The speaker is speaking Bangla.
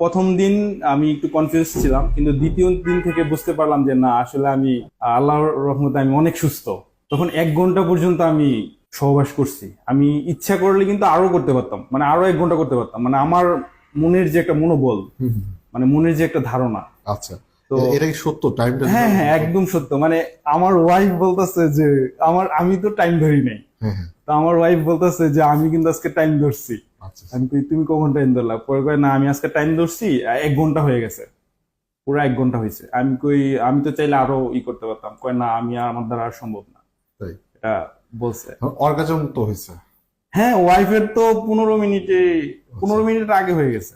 প্রথম দিন আমি একটু কনফিউজ ছিলাম, কিন্তু দ্বিতীয় দিন থেকে বুঝতে পারলাম যে না, আসলে আমি আল্লাহর রহমতে আমি অনেক সুস্থ। তখন 1 ঘন্টা পর্যন্ত আমি সহবাস করছি। আমি ইচ্ছা করলে কিন্তু আরো করতে পারতাম, মানে আরো 1 ঘন্টা করতে পারতাম। মানে আমার মনের যে একটা মনোবল, মানে মনের যে একটা ধারণা। আচ্ছা, তো এটা কি সত্য? টাইমটা হ্যাঁ হ্যাঁ, একদম সত্য। মানে আমার ওয়াইফ বলতেছে যে আমি তো টাইম ধরি নাই। হ্যাঁ হ্যাঁ। তো আমার ওয়াইফ বলতেছে যে আমি কিন্তু আজকে টাইম ধরছি। আচ্ছা আমি কই, তুমি কখন টাইম ধরলা? পরে কয় না, আমি আজকে টাইম ধরছি, 1 ঘন্টা হয়ে গেছে, পুরো 1 ঘন্টা হয়েছে। আমি কই, আমি তো চাইলে আরো করতে পারতাম। কয় না, আমার দ্বারা আর সম্ভব না। তাই? এটা বলছে। অর্গাজম তো হয়েছে? হ্যাঁ, ওয়াইফের তো 15 মিনিটে, 15 মিনিট আগে হয়ে গেছে।